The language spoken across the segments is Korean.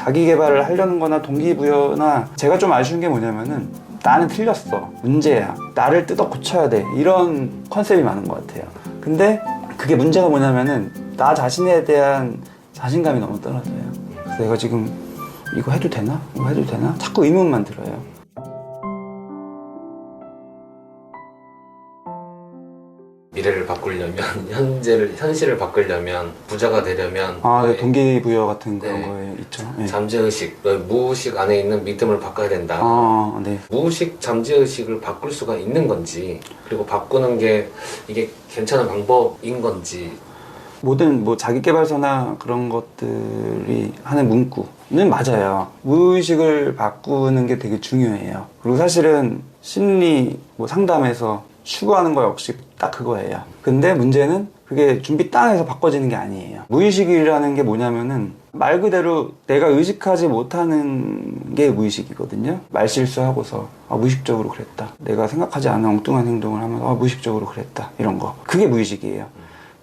자기 개발을 하려는 거나 동기부여나 제가 좀 아쉬운 게 뭐냐면은 나는 틀렸어, 문제야, 나를 뜯어 고쳐야 돼, 이런 컨셉이 많은 것 같아요. 근데 그게 문제가 뭐냐면은 나 자신에 대한 자신감이 너무 떨어져요. 그래서 내가 지금 이거 해도 되나? 이거 해도 되나? 자꾸 의문만 들어요. 미래를 바꾸려면 현실을 바꾸려면 부자가 되려면 네, 동기부여 같은 그런 네. 거에 있죠. 네. 잠재의식, 무의식 안에 있는 믿음을 바꿔야 된다. 네. 무의식, 잠재의식을 바꿀 수가 있는 건지, 그리고 바꾸는 게 이게 괜찮은 방법인 건지. 모든 자기계발서나 그런 것들이 하는 문구는 맞아요. 무의식을 바꾸는 게 되게 중요해요. 그리고 사실은 심리 상담에서 추구하는 거 역시 딱 그거예요. 근데 문제는 그게 준비 땅에서 바꿔지는 게 아니에요. 무의식이라는 게 뭐냐면은 말 그대로 내가 의식하지 못하는 게 무의식이거든요. 말실수하고서 무의식적으로 그랬다, 내가 생각하지 않은 엉뚱한 행동을 하면서 무의식적으로 그랬다, 이런 거, 그게 무의식이에요.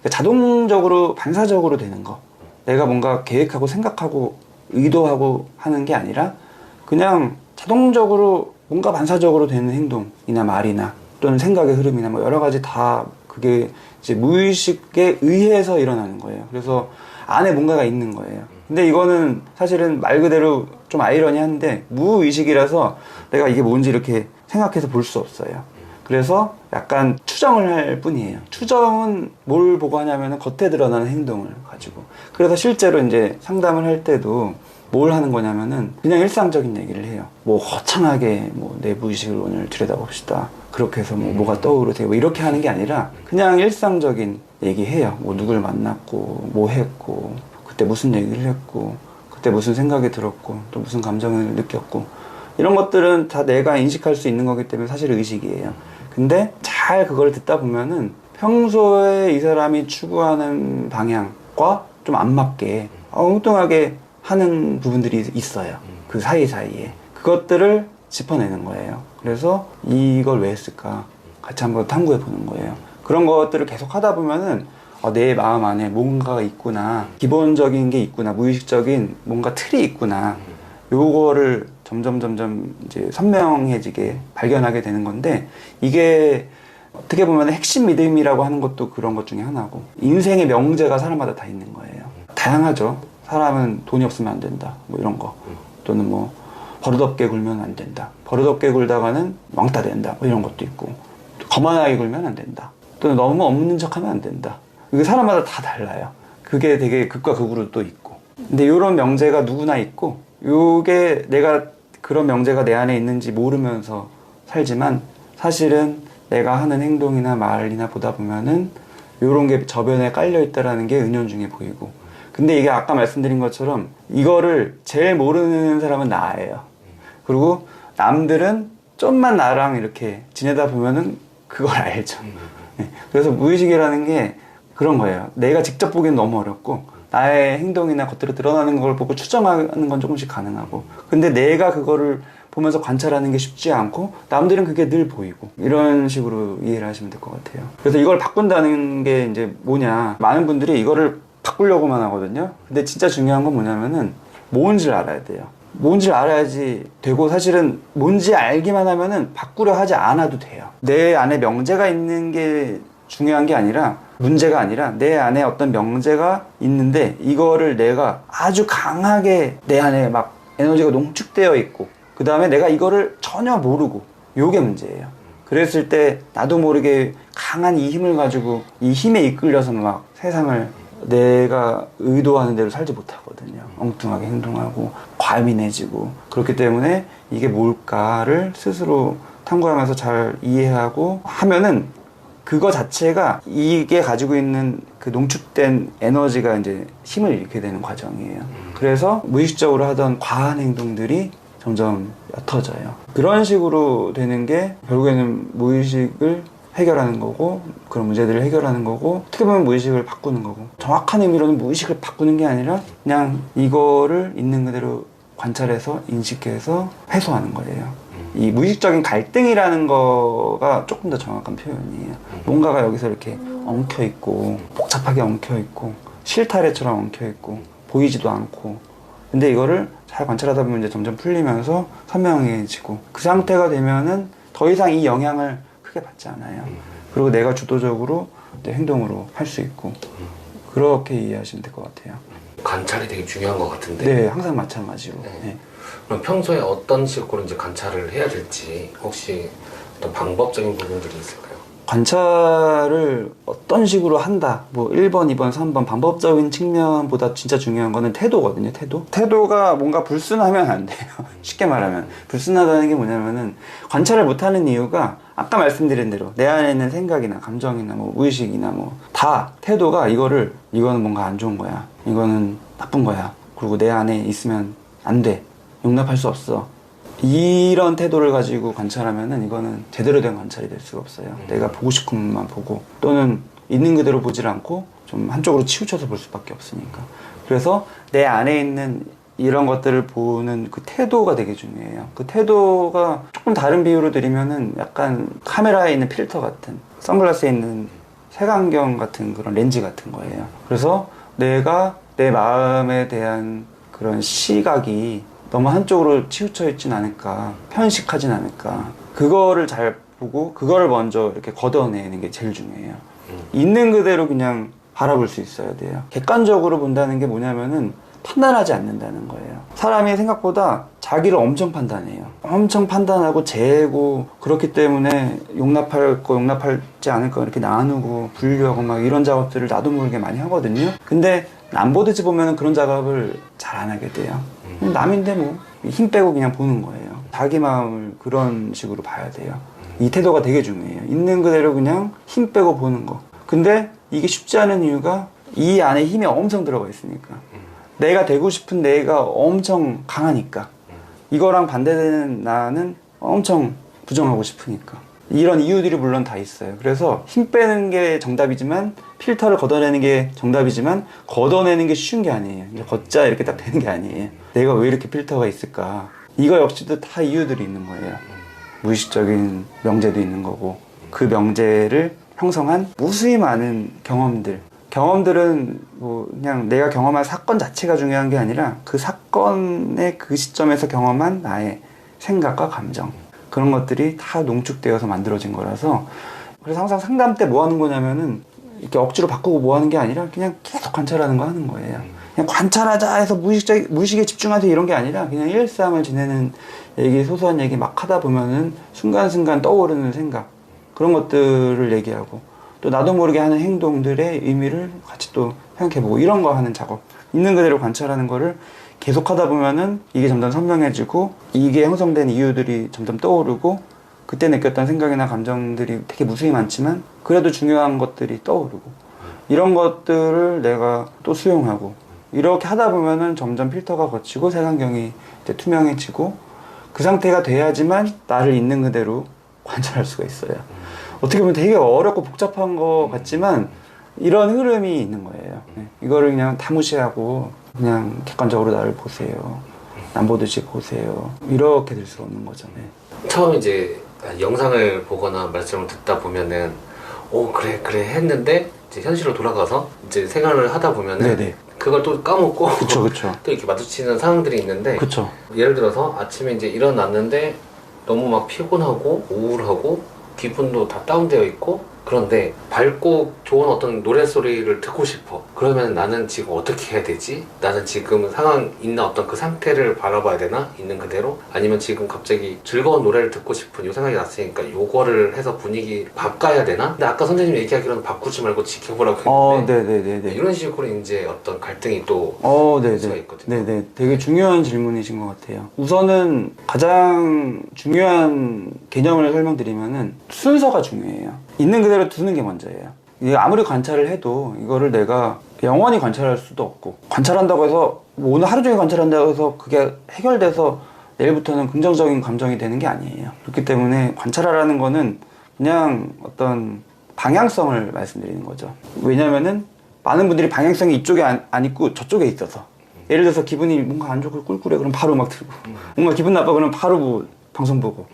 그러니까 자동적으로 반사적으로 되는 거, 내가 뭔가 계획하고 생각하고 의도하고 하는 게 아니라 그냥 자동적으로 뭔가 반사적으로 되는 행동이나 말이나 또는 생각의 흐름이나 여러 가지 다 그게 이제 무의식에 의해서 일어나는 거예요. 그래서 안에 뭔가가 있는 거예요. 근데 이거는 사실은 말 그대로 좀 아이러니한데 무의식이라서 내가 이게 뭔지 이렇게 생각해서 볼 수 없어요. 그래서 약간 추정을 할 뿐이에요. 추정은 뭘 보고 하냐면 겉에 드러나는 행동을 가지고. 그래서 실제로 이제 상담을 할 때도 뭘 하는 거냐면은 그냥 일상적인 얘기를 해요. 거창하게 내 무의식을 오늘 들여다봅시다, 그렇게 해서 뭐가 떠오르세요, 이렇게 하는 게 아니라 그냥 일상적인 얘기해요. 누굴 만났고 뭐 했고 그때 무슨 얘기를 했고 그때 무슨 생각이 들었고 또 무슨 감정을 느꼈고, 이런 것들은 다 내가 인식할 수 있는 거기 때문에 사실 의식이에요. 근데 잘 그걸 듣다 보면은 평소에 이 사람이 추구하는 방향과 좀 안 맞게 엉뚱하게 하는 부분들이 있어요. 그 사이사이에 그것들을 짚어내는 거예요. 그래서 이걸 왜 했을까 같이 한번 탐구해 보는 거예요. 그런 것들을 계속 하다 보면은 내 마음 안에 뭔가가 있구나, 기본적인 게 있구나, 무의식적인 뭔가 틀이 있구나, 요거를 점점 이제 선명해지게 발견하게 되는 건데, 이게 어떻게 보면 핵심 믿음이라고 하는 것도 그런 것 중에 하나고, 인생의 명제가 사람마다 다 있는 거예요. 다양하죠. 사람은 돈이 없으면 안 된다, 이런 거, 또는 버릇없게 굴면 안 된다, 버릇없게 굴다가는 왕따 된다, 이런 것도 있고, 거만하게 굴면 안 된다, 또는 너무 없는 척하면 안 된다. 이게 사람마다 다 달라요. 그게 되게 극과 극으로 또 있고. 근데 이런 명제가 누구나 있고, 요게 내가 그런 명제가 내 안에 있는지 모르면서 살지만 사실은 내가 하는 행동이나 말이나 보다 보면은 요런 게 저변에 깔려 있다라는 게 은연중에 보이고. 근데 이게 아까 말씀드린 것처럼 이거를 제일 모르는 사람은 나예요. 그리고 남들은 좀만 나랑 이렇게 지내다 보면은 그걸 알죠. 그래서 무의식이라는 게 그런 거예요. 내가 직접 보기엔 너무 어렵고, 나의 행동이나 겉으로 드러나는 걸 보고 추정하는 건 조금씩 가능하고, 근데 내가 그거를 보면서 관찰하는 게 쉽지 않고 남들은 그게 늘 보이고, 이런 식으로 이해를 하시면 될 것 같아요. 그래서 이걸 바꾼다는 게 이제 뭐냐, 많은 분들이 이거를 바꾸려고만 하거든요. 근데 진짜 중요한 건 뭐냐면은 뭔지를 알아야 돼요. 뭔지를 알아야지 되고, 사실은 뭔지 알기만 하면은 바꾸려 하지 않아도 돼요. 내 안에 명제가 있는 게 중요한 게 아니라, 문제가 아니라 내 안에 어떤 명제가 있는데 이거를 내가 아주 강하게 내 안에 막 에너지가 농축되어 있고, 그 다음에 내가 이거를 전혀 모르고, 요게 문제예요. 그랬을 때 나도 모르게 강한 이 힘을 가지고 이 힘에 이끌려서 막 세상을 내가 의도하는 대로 살지 못하거든요. 엉뚱하게 행동하고 과민해지고. 그렇기 때문에 이게 뭘까를 스스로 탐구하면서 잘 이해하고 하면은 그거 자체가 이게 가지고 있는 그 농축된 에너지가 이제 힘을 잃게 되는 과정이에요. 그래서 무의식적으로 하던 과한 행동들이 점점 옅어져요. 그런 식으로 되는 게 결국에는 무의식을 해결하는 거고, 그런 문제들을 해결하는 거고, 어떻게 보면 무의식을 바꾸는 거고, 정확한 의미로는 무의식을 바꾸는 게 아니라 그냥 이거를 있는 그대로 관찰해서 인식해서 해소하는 거예요. 이 무의식적인 갈등이라는 거가 조금 더 정확한 표현이에요. 뭔가가 여기서 이렇게 엉켜있고 복잡하게 엉켜있고 실타래처럼 엉켜있고 보이지도 않고 근데 이거를 잘 관찰하다 보면 이제 점점 풀리면서 선명해지고 그 상태가 되면은 더 이상 이 영향을 크게 받지 않아요. 그리고 내가 주도적으로 내 행동으로 할 수 있고 그렇게 이해하시면 될 것 같아요. 관찰이 되게 중요한 것 같은데. 네, 항상 마찬가지로. 네. 네. 그럼 평소에 어떤 식으로 이제 관찰을 해야 될지 혹시 어떤 방법적인 부분들이 있을까요? 관찰을 어떤 식으로 한다. 뭐 1번, 2번, 3번 방법적인 측면보다 진짜 중요한 거는 태도거든요. 태도가 뭔가 불순하면 안 돼요. 쉽게 말하면 불순하다는 게 뭐냐면은 관찰을 못하는 이유가 아까 말씀드린 대로 내 안에 있는 생각이나 감정이나 뭐 무의식이나 뭐 다 태도가 이거는 뭔가 안 좋은 거야. 이거는 나쁜 거야. 그리고 내 안에 있으면 안 돼. 용납할 수 없어. 이런 태도를 가지고 관찰하면은 이거는 제대로 된 관찰이 될 수가 없어요. 내가 보고 싶은 것만 보고 또는 있는 그대로 보질 않고 좀 한쪽으로 치우쳐서 볼 수밖에 없으니까. 그래서 내 안에 있는 이런 것들을 보는 그 태도가 되게 중요해요. 그 태도가 조금 다른 비유로 드리면은 약간 카메라에 있는 필터 같은, 선글라스에 있는 색안경 같은 그런 렌즈 같은 거예요. 그래서 내가 내 마음에 대한 그런 시각이 너무 한쪽으로 치우쳐 있진 않을까, 편식하진 않을까, 그거를 잘 보고 그거를 먼저 이렇게 걷어내는 게 제일 중요해요. 있는 그대로 그냥 바라볼 수 있어야 돼요. 객관적으로 본다는 게 뭐냐면은 판단하지 않는다는 거예요. 사람이 생각보다 자기를 엄청 판단해요. 엄청 판단하고 재고, 그렇기 때문에 용납할 거 용납하지 않을 거 이렇게 나누고 분류하고 막 이런 작업들을 나도 모르게 많이 하거든요. 근데 남 보듯이 보면 그런 작업을 잘 안 하게 돼요. 남인데 뭐 힘 빼고 그냥 보는 거예요. 자기 마음을 그런 식으로 봐야 돼요. 이 태도가 되게 중요해요. 있는 그대로 그냥 힘 빼고 보는 거. 근데 이게 쉽지 않은 이유가 이 안에 힘이 엄청 들어가 있으니까. 내가 되고 싶은 내가 엄청 강하니까. 이거랑 반대되는 나는 엄청 부정하고 싶으니까. 이런 이유들이 물론 다 있어요. 그래서 힘 빼는 게 정답이지만, 필터를 걷어내는 게 정답이지만, 걷어내는 게 쉬운 게 아니에요. 걷자 이렇게 딱 되는 게 아니에요. 내가 왜 이렇게 필터가 있을까? 이거 역시도 다 이유들이 있는 거예요. 무의식적인 명제도 있는 거고, 그 명제를 형성한 무수히 많은 경험들은 뭐 그냥 내가 경험한 사건 자체가 중요한 게 아니라 그 사건의 그 시점에서 경험한 나의 생각과 감정, 그런 것들이 다 농축되어서 만들어진 거라서. 그래서 항상 상담 때 뭐 하는 거냐면은 이렇게 억지로 바꾸고 뭐 하는 게 아니라 그냥 계속 관찰하는 거 하는 거예요. 그냥 관찰하자 해서 무의식에 집중하자 이런 게 아니라 그냥 일상을 지내는 얘기, 소소한 얘기 막 하다 보면은 순간순간 떠오르는 생각, 그런 것들을 얘기하고, 또 나도 모르게 하는 행동들의 의미를 같이 또 생각해보고, 이런 거 하는 작업, 있는 그대로 관찰하는 거를 계속 하다 보면은 이게 점점 선명해지고, 이게 형성된 이유들이 점점 떠오르고, 그때 느꼈던 생각이나 감정들이 되게 무수히 많지만 그래도 중요한 것들이 떠오르고, 이런 것들을 내가 또 수용하고, 이렇게 하다 보면은 점점 필터가 거치고 색안경이 이제 투명해지고, 그 상태가 돼야지만 나를 있는 그대로 관찰할 수가 있어요. 어떻게 보면 되게 어렵고 복잡한 것 같지만 이런 흐름이 있는 거예요. 이거를 그냥 다 무시하고 그냥 객관적으로 나를 보세요, 남 보듯이 보세요, 이렇게 될 수가 없는 거죠. 처음 이제 영상을 보거나 말씀을 듣다 보면은 오 그래 했는데 이제 현실로 돌아가서 이제 생활을 하다 보면은 네네. 그걸 또 까먹고 그쵸. 또 이렇게 마주치는 상황들이 있는데, 그쵸. 예를 들어서 아침에 이제 일어났는데 너무 막 피곤하고 우울하고 기분도 다 다운되어 있고, 그런데 밝고 좋은 어떤 노래소리를 듣고 싶어. 그러면 나는 지금 어떻게 해야 되지? 나는 지금 상황 있는 어떤 그 상태를 바라봐야 되나? 있는 그대로? 아니면 지금 갑자기 즐거운 노래를 듣고 싶은 요 생각이 났으니까 요거를 해서 분위기 바꿔야 되나? 근데 아까 선생님 얘기하기로는 바꾸지 말고 지켜보라고 했는데 네네네. 이런 식으로 이제 어떤 갈등이 또 수가 네네. 있거든요. 네네. 되게 중요한 질문이신 것 같아요. 우선은 가장 중요한 개념을 설명드리면은 순서가 중요해요. 있는 그대로 두는 게 먼저예요. 이게 아무리 관찰을 해도 이거를 내가 영원히 관찰할 수도 없고, 관찰한다고 해서 뭐 오늘 하루 종일 관찰한다고 해서 그게 해결돼서 내일부터는 긍정적인 감정이 되는 게 아니에요. 그렇기 때문에 관찰하라는 거는 그냥 어떤 방향성을 말씀드리는 거죠. 왜냐면은 많은 분들이 방향성이 이쪽에 안 있고 저쪽에 있어서, 예를 들어서 기분이 뭔가 안 좋고 꿀꿀해 그럼 바로 막 들고, 뭔가 기분 나빠 그러면 바로 뭐 방송 보고,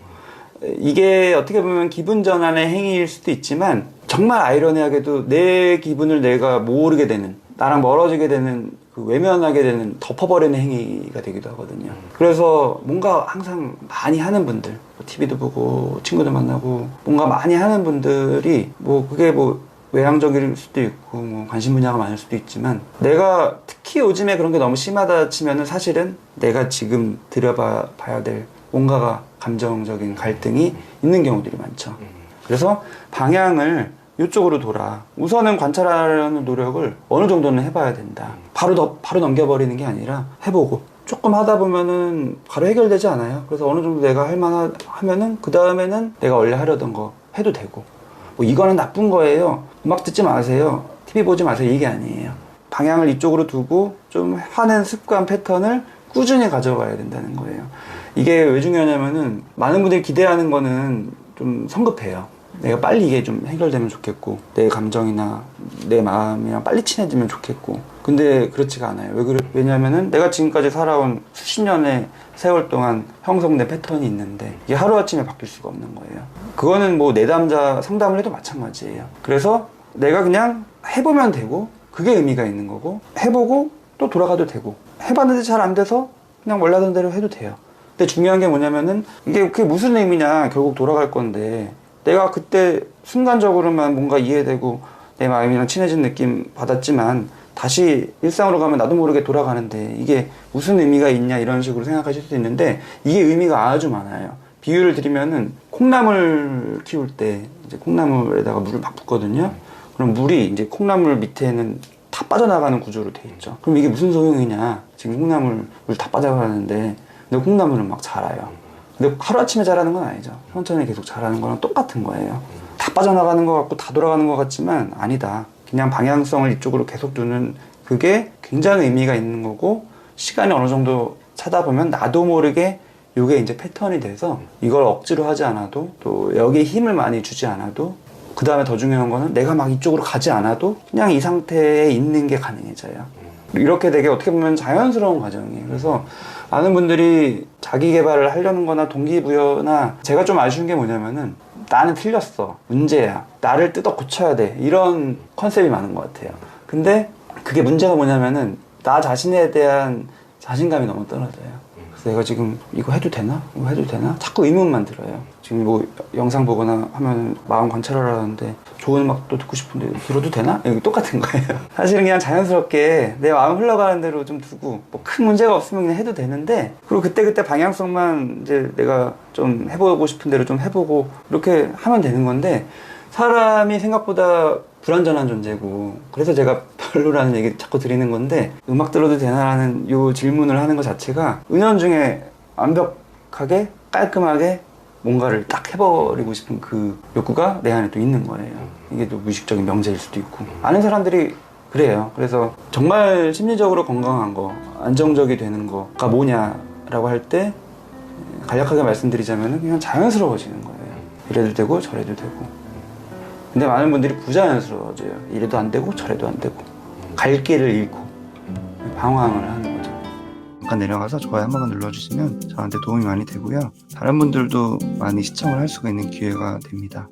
이게 어떻게 보면 기분 전환의 행위일 수도 있지만 정말 아이러니하게도 내 기분을 내가 모르게 되는, 나랑 멀어지게 되는 그 외면하게 되는, 덮어버리는 행위가 되기도 하거든요. 그래서 뭔가 항상 많이 하는 분들, 뭐 TV도 보고 친구들 만나고 뭔가 많이 하는 분들이 뭐 그게 뭐 외향적일 수도 있고 뭐 관심 분야가 많을 수도 있지만, 내가 특히 요즘에 그런 게 너무 심하다 치면은 사실은 내가 지금 들여봐야 될 뭔가가 감정적인 갈등이 있는 경우들이 많죠. 그래서 방향을 이쪽으로 돌아. 우선은 관찰하려는 노력을 어느 정도는 해봐야 된다. 바로 넘겨버리는 게 아니라 해보고, 조금 하다 보면은 바로 해결되지 않아요. 그래서 어느 정도 내가 할 만하면은 그 다음에는 내가 원래 하려던 거 해도 되고, 뭐 이거는 나쁜 거예요, 음악 듣지 마세요, TV 보지 마세요, 이게 아니에요. 방향을 이쪽으로 두고 좀 하는 습관 패턴을 꾸준히 가져가야 된다는 거예요. 이게 왜 중요하냐면은 많은 분들이 기대하는 거는 좀 성급해요. 내가 빨리 이게 좀 해결되면 좋겠고, 내 감정이나 내 마음이랑 빨리 친해지면 좋겠고. 근데 그렇지가 않아요. 왜냐면은 내가 지금까지 살아온 수십 년의 세월 동안 형성된 패턴이 있는데 이게 하루아침에 바뀔 수가 없는 거예요. 그거는 뭐 내담자 상담을 해도 마찬가지예요. 그래서 내가 그냥 해보면 되고, 그게 의미가 있는 거고, 해보고 또 돌아가도 되고, 해봤는데 잘 안 돼서 그냥 원래 하던 대로 해도 돼요. 근데 중요한 게 뭐냐면은 그게 무슨 의미냐, 결국 돌아갈 건데, 내가 그때 순간적으로만 뭔가 이해되고 내 마음이랑 친해진 느낌 받았지만 다시 일상으로 가면 나도 모르게 돌아가는데 이게 무슨 의미가 있냐, 이런 식으로 생각하실 수도 있는데, 이게 의미가 아주 많아요. 비유를 드리면은 콩나물 키울 때 이제 콩나물에다가 물을 막 붓거든요. 그럼 물이 이제 콩나물 밑에는 다 빠져나가는 구조로 돼 있죠. 그럼 이게 무슨 소용이냐, 지금 콩나물 물 다 빠져나가는데 근데 콩나물은 막 자라요. 근데 하루아침에 자라는 건 아니죠. 천천히 계속 자라는 거랑 똑같은 거예요. 다 빠져나가는 것 같고 다 돌아가는 것 같지만 아니다. 그냥 방향성을 이쪽으로 계속 두는, 그게 굉장히 의미가 있는 거고, 시간이 어느 정도 차다 보면 나도 모르게 이게 이제 패턴이 돼서 이걸 억지로 하지 않아도, 또 여기에 힘을 많이 주지 않아도, 그 다음에 더 중요한 거는 내가 막 이쪽으로 가지 않아도 그냥 이 상태에 있는 게 가능해져요. 이렇게 되게 어떻게 보면 자연스러운 과정이에요. 그래서 많은 분들이 자기 개발을 하려는 거나 동기부여나, 제가 좀 아쉬운 게 뭐냐면은 나는 틀렸어, 문제야, 나를 뜯어 고쳐야 돼, 이런 컨셉이 많은 것 같아요. 근데 그게 문제가 뭐냐면은 나 자신에 대한 자신감이 너무 떨어져요. 그래서 내가 지금 이거 해도 되나? 이거 해도 되나? 자꾸 의문만 들어요. 지금 뭐 영상 보거나 하면 마음 관찰하라는데 좋은 음악도 듣고 싶은데 들어도 되나? 이거 똑같은 거예요. 사실은 그냥 자연스럽게 내 마음 흘러가는 대로 좀 두고, 뭐 큰 문제가 없으면 그냥 해도 되는데, 그리고 그때그때 방향성만 이제 내가 좀 해보고 싶은 대로 좀 해보고 이렇게 하면 되는 건데, 사람이 생각보다 불완전한 존재고, 그래서 제가 별로라는 얘기 자꾸 드리는 건데, 음악 들어도 되나라는 요 질문을 하는 것 자체가 은연중에 완벽하게 깔끔하게 뭔가를 딱 해버리고 싶은 그 욕구가 내 안에 또 있는 거예요. 이게 또 무의식적인 명제일 수도 있고, 많은 사람들이 그래요. 그래서 정말 심리적으로 건강한 거, 안정적이 되는 거가 뭐냐라고 할 때 간략하게 말씀드리자면 그냥 자연스러워지는 거예요. 이래도 되고 저래도 되고. 근데 많은 분들이 부자연스러워져요. 이래도 안 되고 저래도 안 되고, 갈 길을 잃고 방황을 하는 거죠. 잠깐 내려가서 좋아요 한 번만 눌러주시면 저한테 도움이 많이 되고요. 다른 분들도 많이 시청을 할 수가 있는 기회가 됩니다.